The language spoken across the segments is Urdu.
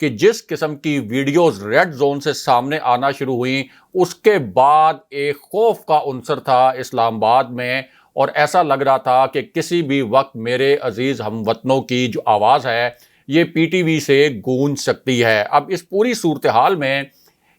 کہ جس قسم کی ویڈیوز ریڈ زون سے سامنے آنا شروع ہوئیں اس کے بعد ایک خوف کا عنصر تھا اسلام آباد میں، اور ایسا لگ رہا تھا کہ کسی بھی وقت میرے عزیز ہم وطنوں کی جو آواز ہے یہ پی ٹی وی سے گونج سکتی ہے۔ اب اس پوری صورتحال میں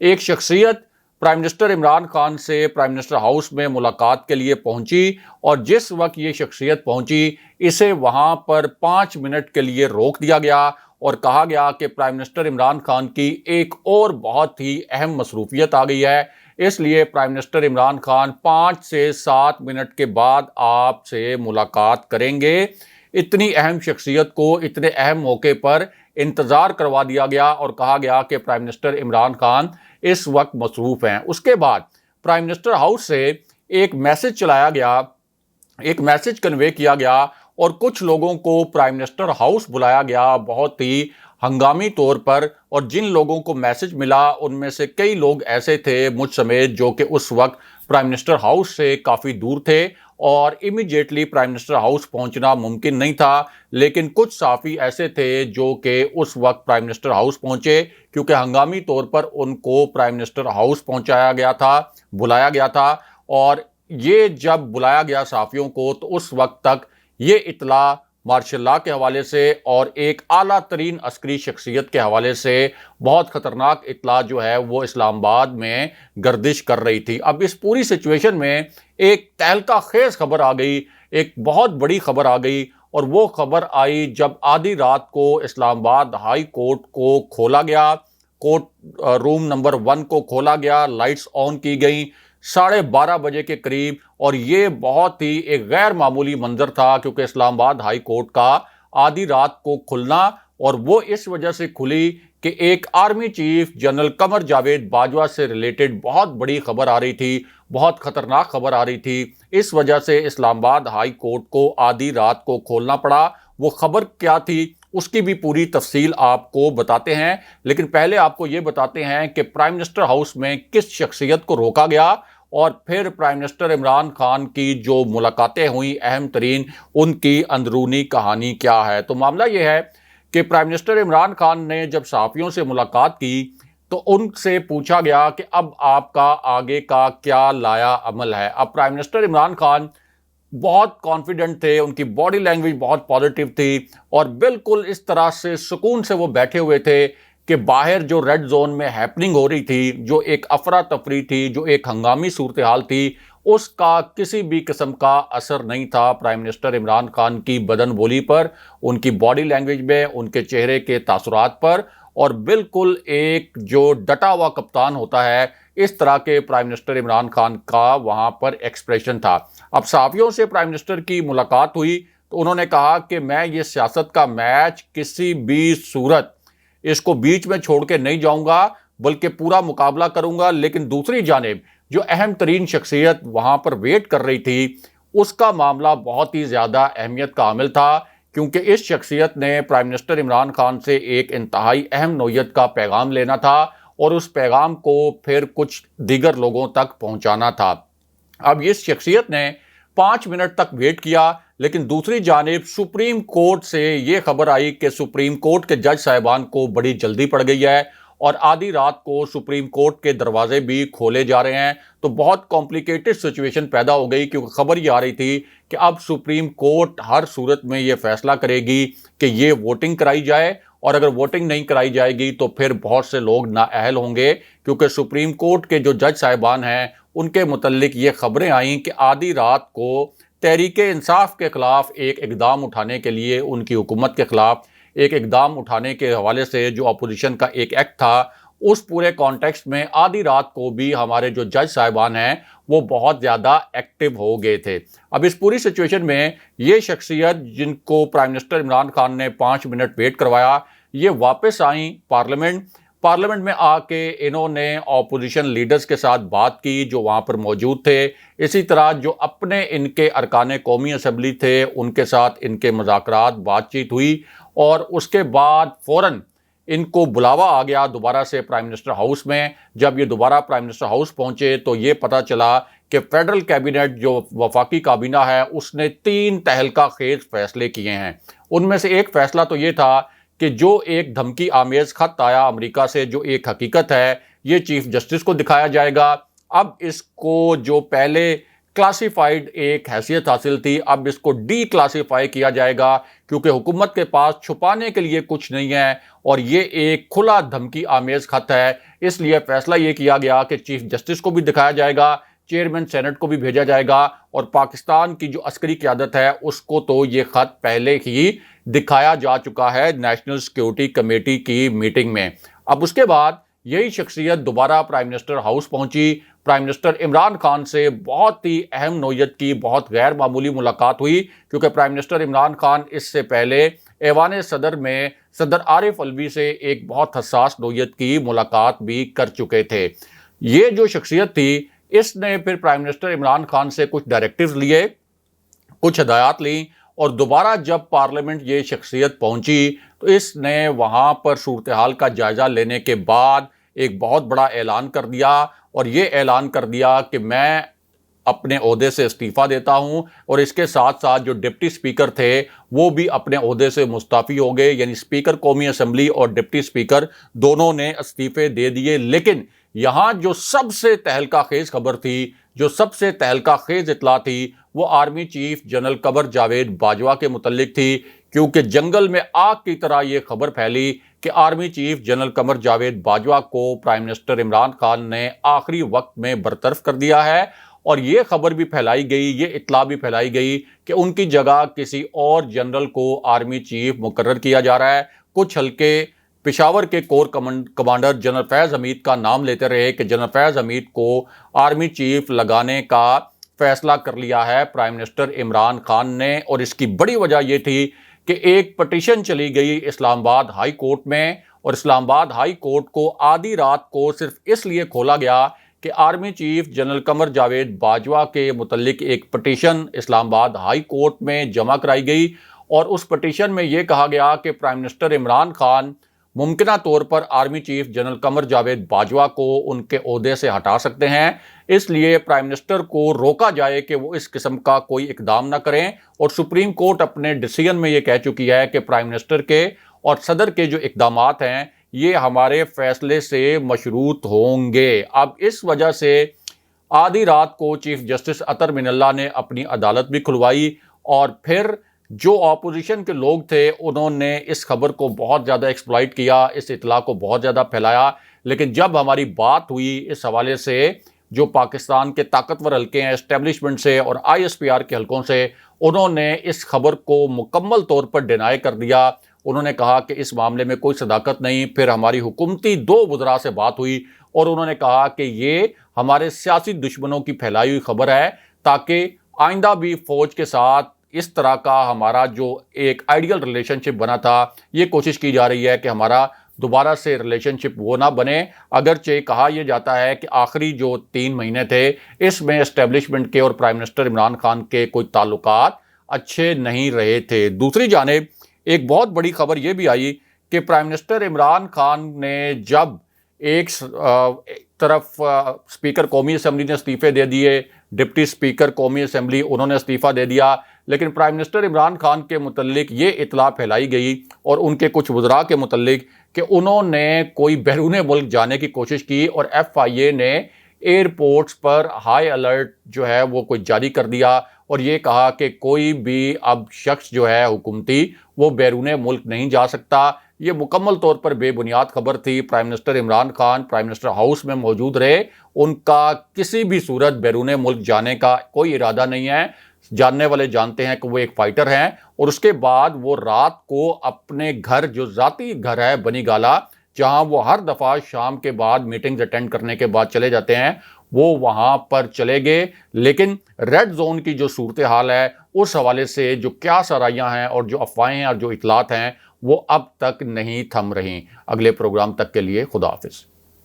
ایک شخصیت پرائم منسٹر عمران خان سے پرائم منسٹر ہاؤس میں ملاقات کے لیے پہنچی، اور جس وقت یہ شخصیت پہنچی اسے وہاں پر 5 منٹ کے لیے روک دیا گیا اور کہا گیا کہ پرائم منسٹر عمران خان کی ایک اور بہت ہی اہم مصروفیت آ گئی ہے، اس لیے پرائم منسٹر عمران خان 5 سے 7 منٹ کے بعد آپ سے ملاقات کریں گے۔ اتنی اہم شخصیت کو اتنے اہم موقع پر انتظار کروا دیا گیا اور کہا گیا کہ پرائم منسٹر عمران خان اس وقت مصروف ہیں۔ اس کے بعد پرائم منسٹر ہاؤس سے ایک میسج چلایا گیا، ایک میسج کنوے کیا گیا، اور کچھ لوگوں کو پرائم منسٹر ہاؤس بلایا گیا بہت ہی ہنگامی طور پر، اور جن لوگوں کو میسج ملا ان میں سے کئی لوگ ایسے تھے مجھ سمیت جو کہ اس وقت پرائم منسٹر ہاؤس سے کافی دور تھے اور امیڈیٹلی پرائم منسٹر ہاؤس پہنچنا ممکن نہیں تھا، لیکن کچھ صحافی ایسے تھے جو کہ اس وقت پرائم منسٹر ہاؤس پہنچے کیونکہ ہنگامی طور پر ان کو پرائم منسٹر ہاؤس پہنچایا گیا تھا، بلایا گیا تھا، اور یہ جب بلایا گیا صحافیوں کو تو اس وقت تک یہ اطلاع مارشل لاء کے حوالے سے اور ایک اعلیٰ ترین عسکری شخصیت کے حوالے سے بہت خطرناک اطلاع جو ہے وہ اسلام آباد میں گردش کر رہی تھی۔ اب اس پوری سچویشن میں ایک تہلکہ خیز خبر آ گئی، ایک بہت بڑی خبر آ گئی، اور وہ خبر آئی جب آدھی رات کو اسلام آباد ہائی کورٹ کو کھولا گیا، کورٹ روم نمبر 1 کو کھولا گیا، لائٹس آن کی گئیں 12:30 بجے کے قریب، اور یہ بہت ہی ایک غیر معمولی منظر تھا کیونکہ اسلام آباد ہائی کورٹ کا آدھی رات کو کھلنا، اور وہ اس وجہ سے کھلی کہ ایک army chief general Qamar Javed Bajwa سے ریلیٹڈ بہت بڑی خبر آ رہی تھی، بہت خطرناک خبر آ رہی تھی، اس وجہ سے اسلام آباد ہائی کورٹ کو آدھی رات کو کھولنا پڑا۔ وہ خبر کیا تھی اس کی بھی پوری تفصیل آپ کو بتاتے ہیں، لیکن پہلے آپ کو یہ بتاتے ہیں کہ پرائم منسٹر ہاؤس میں کس شخصیت کو روکا گیا، اور پھر پرائم منسٹر عمران خان کی جو ملاقاتیں ہوئیں اہم ترین، ان کی اندرونی کہانی کیا ہے۔ تو معاملہ یہ ہے کہ پرائم منسٹر عمران خان نے جب صحافیوں سے ملاقات کی تو ان سے پوچھا گیا کہ اب آپ کا آگے کا کیا لایا عمل ہے۔ اب پرائم منسٹر عمران خان بہت کانفیڈنٹ تھے، ان کی باڈی لینگویج بہت پازیٹیو تھی، اور بالکل اس طرح سے سکون سے وہ بیٹھے ہوئے تھے کہ باہر جو ریڈ زون میں ہیپننگ ہو رہی تھی، جو ایک افراتفری تھی، جو ایک ہنگامی صورتحال تھی، اس کا کسی بھی قسم کا اثر نہیں تھا پرائم منسٹر عمران خان کی بدن بولی پر، ان کی باڈی لینگویج میں، ان کے چہرے کے تاثرات پر، اور بالکل ایک جو ڈٹا ہوا کپتان ہوتا ہے اس طرح کے پرائم منسٹر عمران خان کا وہاں پر ایکسپریشن تھا۔ اب صحافیوں سے پرائم منسٹر کی ملاقات ہوئی تو انہوں نے کہا کہ میں یہ سیاست کا میچ کسی بھی صورت اس کو بیچ میں چھوڑ کے نہیں جاؤں گا، بلکہ پورا مقابلہ کروں گا، لیکن دوسری جانب جو اہم ترین شخصیت وہاں پر ویٹ کر رہی تھی اس کا معاملہ بہت ہی زیادہ اہمیت کا حامل تھا، کیونکہ اس شخصیت نے پرائم منسٹر عمران خان سے ایک انتہائی اہم نوعیت کا پیغام لینا تھا اور اس پیغام کو پھر کچھ دیگر لوگوں تک پہنچانا تھا۔ اب اس شخصیت نے 5 منٹ تک ویٹ کیا، لیکن دوسری جانب سپریم کورٹ سے یہ خبر آئی کہ سپریم کورٹ کے جج صاحبان کو بڑی جلدی پڑ گئی ہے اور آدھی رات کو سپریم کورٹ کے دروازے بھی کھولے جا رہے ہیں۔ تو بہت کمپلیکیٹڈ سچویشن پیدا ہو گئی، کیونکہ خبر یہ آ رہی تھی کہ اب سپریم کورٹ ہر صورت میں یہ فیصلہ کرے گی کہ یہ ووٹنگ کرائی جائے، اور اگر ووٹنگ نہیں کرائی جائے گی تو پھر بہت سے لوگ نااہل ہوں گے، کیونکہ سپریم کورٹ کے جو جج صاحبان ہیں ان کے متعلق یہ خبریں آئیں کہ آدھی رات کو تحریک انصاف کے خلاف ایک اقدام اٹھانے کے لیے، ان کی حکومت کے خلاف ایک اقدام اٹھانے کے حوالے سے جو اپوزیشن کا ایک ایکٹ تھا، اس پورے کانٹیکسٹ میں آدھی رات کو بھی ہمارے جو جج صاحبان ہیں وہ بہت زیادہ ایکٹیو ہو گئے تھے۔ اب اس پوری سچویشن میں یہ شخصیت جن کو پرائم منسٹر عمران خان نے 5 منٹ ویٹ کروایا، یہ واپس آئیں پارلیمنٹ میں آ کے انہوں نے اپوزیشن لیڈرز کے ساتھ بات کی جو وہاں پر موجود تھے، اسی طرح جو اپنے ان کے ارکان قومی اسمبلی تھے ان کے ساتھ ان کے مذاکرات بات چیت ہوئی، اور اس کے بعد فوراً ان کو بلاوا آ گیا دوبارہ سے پرائم منسٹر ہاؤس میں۔ جب یہ دوبارہ پرائم منسٹر ہاؤس پہنچے تو یہ پتہ چلا کہ فیڈرل کیبنٹ جو وفاقی کابینہ ہے اس نے 3 تہلکہ خیز فیصلے کیے ہیں۔ ان میں سے ایک فیصلہ تو یہ تھا کہ جو ایک دھمکی آمیز خط آیا امریکہ سے، جو ایک حقیقت ہے، یہ چیف جسٹس کو دکھایا جائے گا۔ اب اس کو جو پہلے کلاسیفائیڈ ایک حیثیت حاصل تھی، اب اس کو ڈی کلاسیفائی کیا جائے گا، کیونکہ حکومت کے پاس چھپانے کے لیے کچھ نہیں ہے اور یہ ایک کھلا دھمکی آمیز خط ہے۔ اس لیے فیصلہ یہ کیا گیا کہ چیف جسٹس کو بھی دکھایا جائے گا، چیئرمین سینٹ کو بھی بھیجا جائے گا، اور پاکستان کی جو عسکری قیادت ہے اس کو تو یہ خط پہلے ہی دکھایا جا چکا ہے نیشنل سیکیورٹی کمیٹی کی میٹنگ میں۔ اب اس کے بعد یہی شخصیت دوبارہ پرائم منسٹر ہاؤس پہنچی۔ پرائم منسٹر عمران خان سے بہت ہی اہم نوعیت کی، بہت غیر معمولی ملاقات ہوئی، کیونکہ پرائم منسٹر عمران خان اس سے پہلے ایوان صدر میں صدر عارف الوی سے ایک بہت حساس نوعیت کی ملاقات بھی کر چکے تھے۔ یہ جو شخصیت تھی، اس نے پھر پرائم منسٹر عمران خان سے کچھ ڈائریکٹیوز لیے، کچھ ہدایات لیں، اور دوبارہ جب پارلیمنٹ یہ شخصیت پہنچی تو اس نے وہاں پر صورتحال کا جائزہ لینے کے بعد ایک بہت بڑا اعلان کر دیا، اور یہ اعلان کر دیا کہ میں اپنے عہدے سے استعفیٰ دیتا ہوں، اور اس کے ساتھ ساتھ جو ڈپٹی سپیکر تھے وہ بھی اپنے عہدے سے مستعفی ہو گئے، یعنی سپیکر قومی اسمبلی اور ڈپٹی سپیکر دونوں نے استعفے دے دیے۔ لیکن یہاں جو سب سے تہلکہ خیز خبر تھی، جو سب سے تہلکہ خیز اطلاع تھی، وہ army chief general Qamar Javed Bajwa کے متعلق تھی، کیونکہ جنگل میں آگ کی طرح یہ خبر پھیلی کہ army chief general Qamar Javed Bajwa کو پرائم منسٹر عمران خان نے آخری وقت میں برطرف کر دیا ہے، اور یہ خبر بھی پھیلائی گئی، یہ اطلاع بھی پھیلائی گئی کہ ان کی جگہ کسی اور جنرل کو آرمی چیف مقرر کیا جا رہا ہے۔ کچھ حلقے پشاور کے کور کمانڈر جنرل فیض حمید کا نام لیتے رہے کہ جنرل فیض حمید کو آرمی چیف لگانے کا فیصلہ کر لیا ہے پرائم منسٹر عمران خان نے، اور اس کی بڑی وجہ یہ تھی کہ ایک پٹیشن چلی گئی اسلام آباد ہائی کورٹ میں، اور اسلام آباد ہائی کورٹ کو آدھی رات کو صرف اس لیے کھولا گیا کہ army chief general Qamar Javed Bajwa کے متعلق ایک پٹیشن اسلام آباد ہائی کورٹ میں جمع کرائی گئی، اور اس پٹیشن میں یہ کہا گیا کہ پرائم منسٹر عمران خان ممکنہ طور پر army chief general Qamar Javed Bajwa کو ان کے عہدے سے ہٹا سکتے ہیں، اس لیے پرائم منسٹر کو روکا جائے کہ وہ اس قسم کا کوئی اقدام نہ کریں۔ اور سپریم کورٹ اپنے ڈیسیژن میں یہ کہہ چکی ہے کہ پرائم منسٹر کے اور صدر کے جو اقدامات ہیں یہ ہمارے فیصلے سے مشروط ہوں گے۔ اب اس وجہ سے آدھی رات کو چیف جسٹس اطہر من اللہ نے اپنی عدالت بھی کھلوائی، اور پھر جو اپوزیشن کے لوگ تھے انہوں نے اس خبر کو بہت زیادہ ایکسپلائٹ کیا، اس اطلاع کو بہت زیادہ پھیلایا۔ لیکن جب ہماری بات ہوئی اس حوالے سے، جو پاکستان کے طاقتور حلقے ہیں اسٹیبلشمنٹ سے اور آئی ایس پی آر کے حلقوں سے، انہوں نے اس خبر کو مکمل طور پر ڈینائی کر دیا۔ انہوں نے کہا کہ اس معاملے میں کوئی صداقت نہیں۔ پھر ہماری حکومتی 2 وزراء سے بات ہوئی اور انہوں نے کہا کہ یہ ہمارے سیاسی دشمنوں کی پھیلائی ہوئی خبر ہے، تاکہ آئندہ بھی فوج کے ساتھ اس طرح کا ہمارا جو ایک آئیڈیل ریلیشن شپ بنا تھا، یہ کوشش کی جا رہی ہے کہ ہمارا دوبارہ سے ریلیشن شپ وہ نہ بنے۔ اگرچہ کہا یہ جاتا ہے کہ آخری جو 3 مہینے تھے اس میں اسٹیبلشمنٹ کے اور پرائم منسٹر عمران خان کے کوئی تعلقات اچھے نہیں رہے تھے۔ دوسری جانب ایک بہت بڑی خبر یہ بھی آئی کہ پرائم منسٹر عمران خان نے جب ایک طرف اسپیکر قومی اسمبلی نے استعفے دے دیے، ڈپٹی اسپیکر قومی اسمبلی انہوں نے استعفیٰ دے دیا، لیکن پرائم منسٹر عمران خان کے متعلق یہ اطلاع پھیلائی گئی اور ان کے کچھ وزراء کے متعلق کہ انہوں نے کوئی بیرون ملک جانے کی کوشش کی، اور ایف آئی اے نے ایئرپورٹس پر ہائی الرٹ جو ہے وہ کوئی جاری کر دیا، اور یہ کہا کہ کوئی بھی اب شخص جو ہے حکومتی وہ بیرون ملک نہیں جا سکتا۔ یہ مکمل طور پر بے بنیاد خبر تھی۔ Prime minister Imran Khan prime minister house میں موجود رہے، ان کا کسی بھی صورت بیرون ملک جانے کا کوئی ارادہ نہیں ہے۔ جاننے والے جانتے ہیں کہ وہ ایک فائٹر ہیں، اور اس کے بعد وہ رات کو اپنے گھر، جو ذاتی گھر ہے بنی گالا، جہاں وہ ہر دفعہ شام کے بعد میٹنگز اٹینڈ کرنے کے بعد چلے جاتے ہیں، وہ وہاں پر چلے گئے۔ لیکن ریڈ زون کی جو صورتحال ہے اس حوالے سے جو کیا سرائیاں ہیں اور جو افواہیں ہیں اور جو اطلاعات ہیں وہ اب تک نہیں تھم رہی۔ اگلے پروگرام تک کے لیے خدا حافظ۔